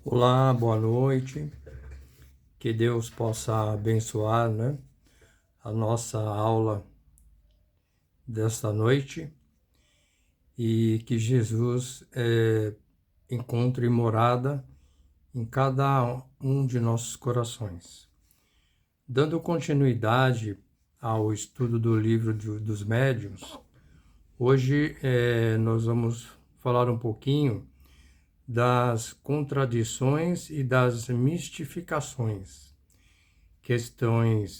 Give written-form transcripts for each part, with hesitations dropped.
Olá, boa noite. Que Deus possa abençoar, a nossa aula desta noite e que Jesus encontre morada em cada um de nossos corações. Dando continuidade ao estudo do livro dos médiuns, hoje nós vamos falar um pouquinho das contradições e das mistificações. Questões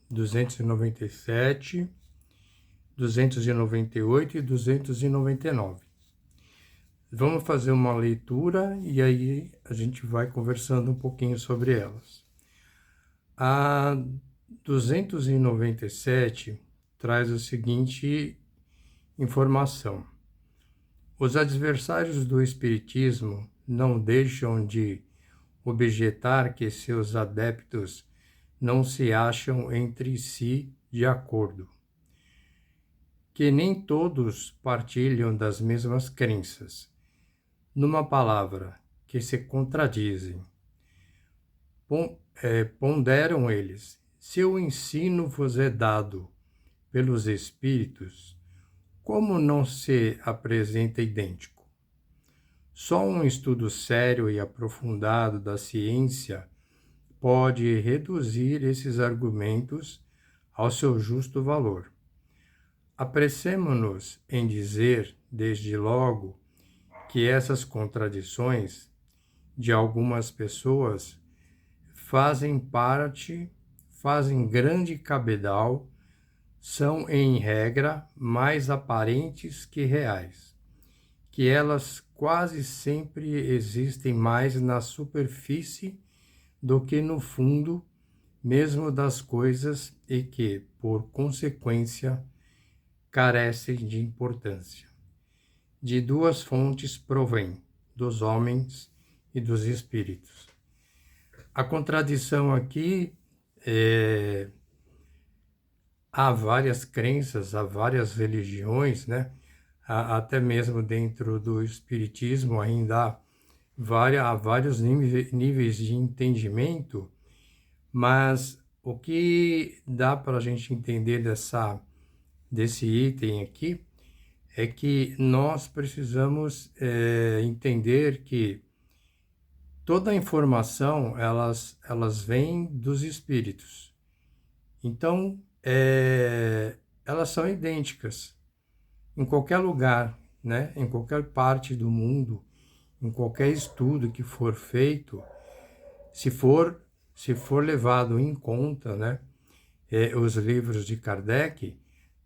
297, 298 e 299. Vamos fazer uma leitura e aí a gente vai conversando um pouquinho sobre elas. A 297 traz a seguinte informação: os adversários do Espiritismo não deixam de objetar que seus adeptos não se acham entre si de acordo, que nem todos partilham das mesmas crenças, numa palavra, que se contradizem. Ponderam eles: se o ensino vos é dado pelos Espíritos, como não se apresenta idêntico? Só um estudo sério e aprofundado da ciência pode reduzir esses argumentos ao seu justo valor. Apressemo-nos em dizer, desde logo, que essas contradições de algumas pessoas fazem grande cabedal, são, em regra, mais aparentes que reais, que elas quase sempre existem mais na superfície do que no fundo mesmo das coisas e que, por consequência, carecem de importância. De duas fontes provém, dos homens e dos espíritos. A contradição aqui há várias crenças, há várias religiões, até mesmo dentro do espiritismo ainda há vários níveis de entendimento, mas o que dá para a gente entender desse item aqui é que nós precisamos entender que toda a informação elas vêm dos espíritos. Então, elas são idênticas em qualquer lugar, em qualquer parte do mundo, em qualquer estudo que for feito, se for levado em conta, os livros de Kardec,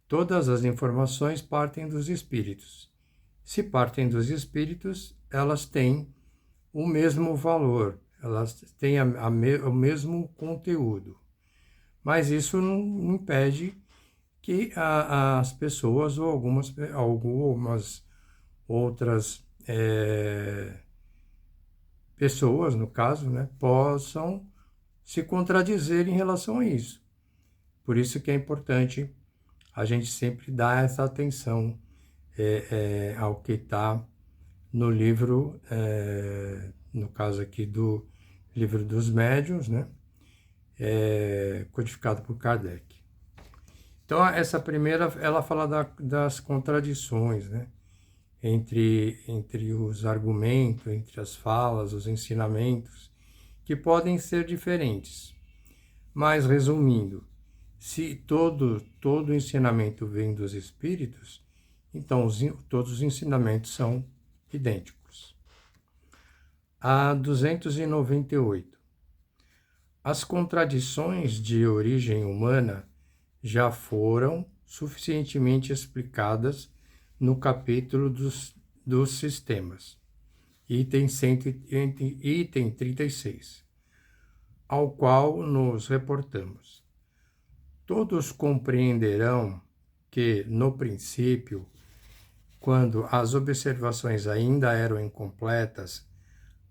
todas as informações partem dos espíritos. Se partem dos espíritos, elas têm o mesmo valor, elas têm o mesmo conteúdo. Mas isso não impede que as pessoas ou algumas outras pessoas, no caso, possam se contradizer em relação a isso. Por isso que é importante a gente sempre dar essa atenção ao que está no livro, no caso aqui do livro dos médiuns, codificado por Kardec. Então, essa primeira, ela fala das contradições, entre os argumentos, entre as falas, os ensinamentos, que podem ser diferentes. Mas, resumindo, se todo ensinamento vem dos espíritos, então todos os ensinamentos são idênticos. A 298. As contradições de origem humana já foram suficientemente explicadas no capítulo dos sistemas, item 36, ao qual nos reportamos. Todos compreenderão que, no princípio, quando as observações ainda eram incompletas,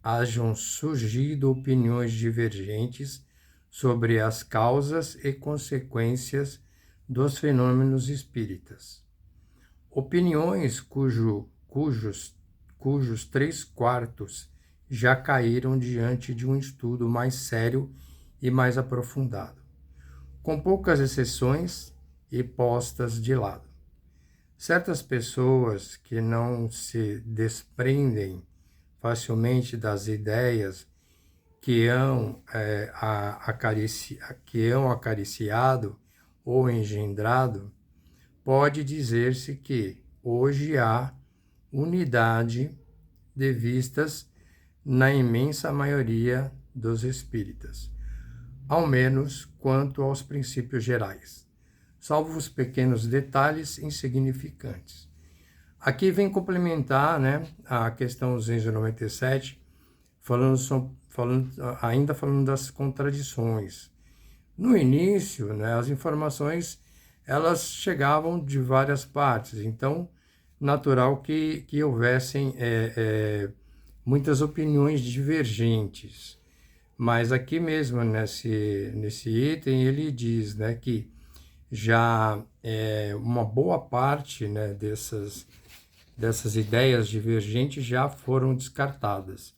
hajam surgido opiniões divergentes sobre as causas e consequências dos fenômenos espíritas. Opiniões cujos 3/4 já caíram diante de um estudo mais sério e mais aprofundado, com poucas exceções e postas de lado. Certas pessoas que não se desprendem facilmente das ideias que hão acariciado ou engendrado, pode dizer-se que hoje há unidade de vistas na imensa maioria dos espíritas, ao menos quanto aos princípios gerais, salvo os pequenos detalhes insignificantes. Aqui vem complementar, né, a questão 297, ainda falando das contradições. No início, né, as informações elas chegavam de várias partes, então natural que houvessem muitas opiniões divergentes. Mas aqui mesmo, nesse item, ele diz, né, que já uma boa parte, né, dessas ideias divergentes já foram descartadas.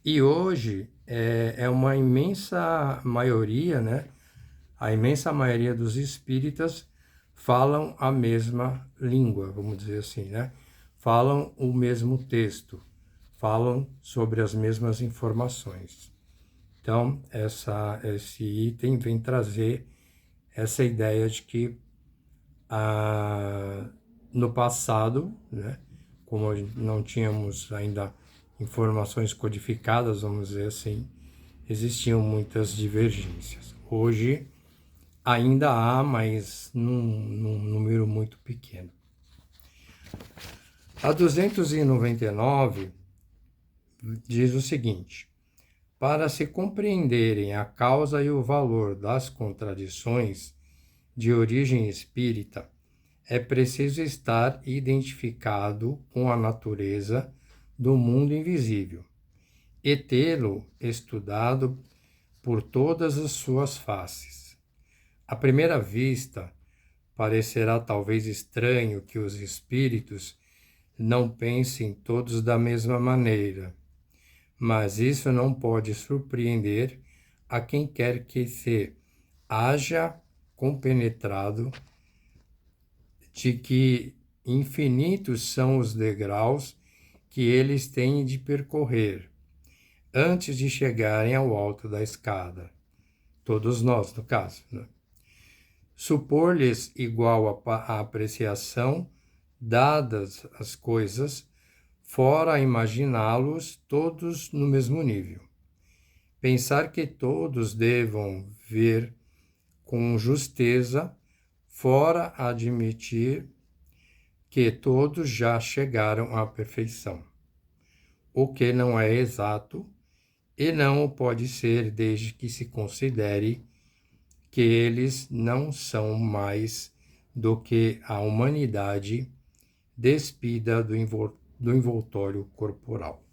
E hoje é uma imensa maioria, né, a imensa maioria dos espíritas falam a mesma língua, vamos dizer assim, né? Falam o mesmo texto, falam sobre as mesmas informações. Então, esse item vem trazer essa ideia de que no passado, né, como não tínhamos ainda informações codificadas, vamos dizer assim, existiam muitas divergências. Hoje, ainda há, mas num número muito pequeno. A 299 diz o seguinte: para se compreenderem a causa e o valor das contradições de origem espírita, é preciso estar identificado com a natureza do mundo invisível e tê-lo estudado por todas as suas faces. À primeira vista, parecerá talvez estranho que os espíritos não pensem todos da mesma maneira, mas isso não pode surpreender a quem quer que se haja compenetrado de que infinitos são os degraus que eles têm de percorrer antes de chegarem ao alto da escada. Todos nós, no caso, né? Supor-lhes igual a apreciação, dadas as coisas, fora imaginá-los todos no mesmo nível. Pensar que todos devam ver com justeza, fora admitir que todos já chegaram à perfeição, o que não é exato e não o pode ser desde que se considere que eles não são mais do que a humanidade despida do envoltório corporal.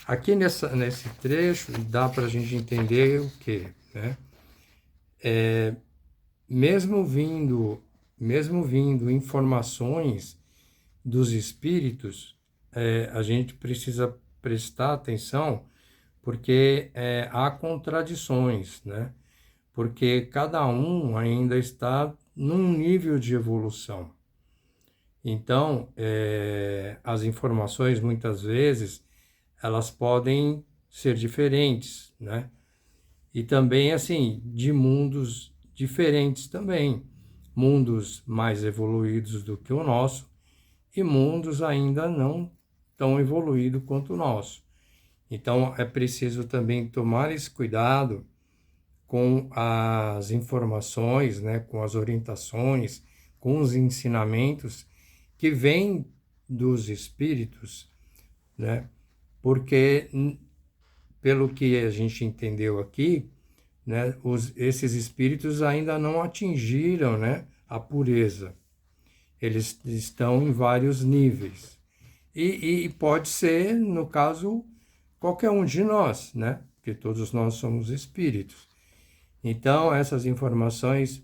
Aqui nesse trecho dá para a gente entender o quê, né? Mesmo vindo informações dos espíritos, a gente precisa prestar atenção porque há contradições, né? Porque cada um ainda está num nível de evolução. Então, as informações, muitas vezes, elas podem ser diferentes, né? E também, assim, de mundos diferentes também. Mundos mais evoluídos do que o nosso e mundos ainda não tão evoluídos quanto o nosso. Então, é preciso também tomar esse cuidado com as informações, né, com as orientações, com os ensinamentos que vêm dos espíritos, né, porque, pelo que a gente entendeu aqui, né, esses espíritos ainda não atingiram, né, a pureza. Eles estão em vários níveis. E pode ser, no caso, qualquer um de nós, né? Porque todos nós somos espíritos. Então, essas informações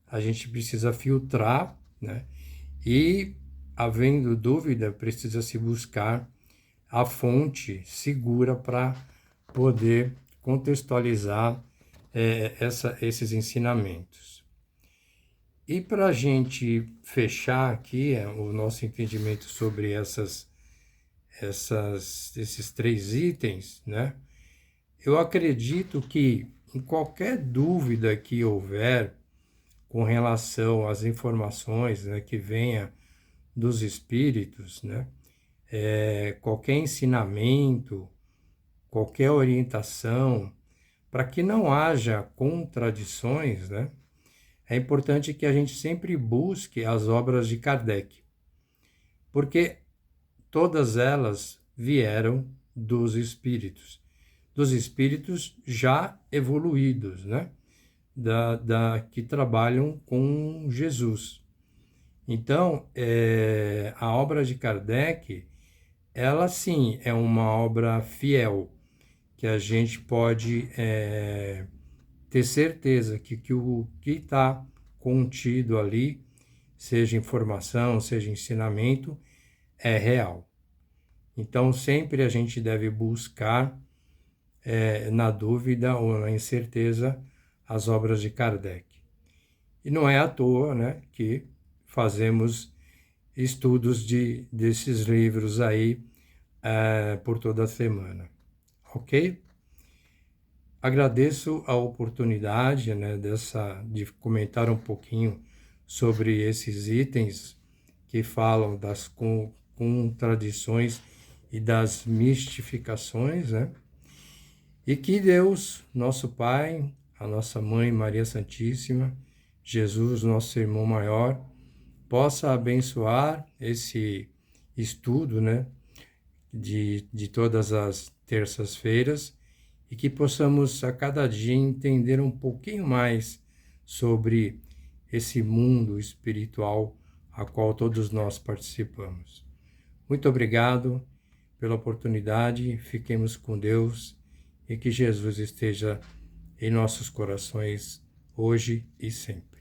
a gente precisa filtrar, né? E, havendo dúvida, precisa se buscar a fonte segura para poder contextualizar esses ensinamentos. E para a gente fechar aqui o nosso entendimento sobre esses 3 itens, né? Eu acredito que em qualquer dúvida que houver com relação às informações, né, que venha dos espíritos, né? Qualquer ensinamento, qualquer orientação, para que não haja contradições, né? É importante que a gente sempre busque as obras de Kardec, porque todas elas vieram dos espíritos já evoluídos, né? Que trabalham com Jesus. Então, a obra de Kardec, ela sim é uma obra fiel, que a gente pode ter certeza que o que está contido ali, seja informação, seja ensinamento, é real. Então, sempre a gente deve buscar, na dúvida ou na incerteza, as obras de Kardec. E não é à toa, né, que fazemos estudos desses livros aí por toda a semana, ok? Agradeço a oportunidade, né, de comentar um pouquinho sobre esses itens que falam das contradições e das mistificações, né? E que Deus, nosso Pai, a nossa Mãe Maria Santíssima, Jesus, nosso irmão maior, possa abençoar esse estudo, né, de todas as terças-feiras, e que possamos a cada dia entender um pouquinho mais sobre esse mundo espiritual a qual todos nós participamos. Muito obrigado pela oportunidade, fiquemos com Deus e que Jesus esteja em nossos corações hoje e sempre.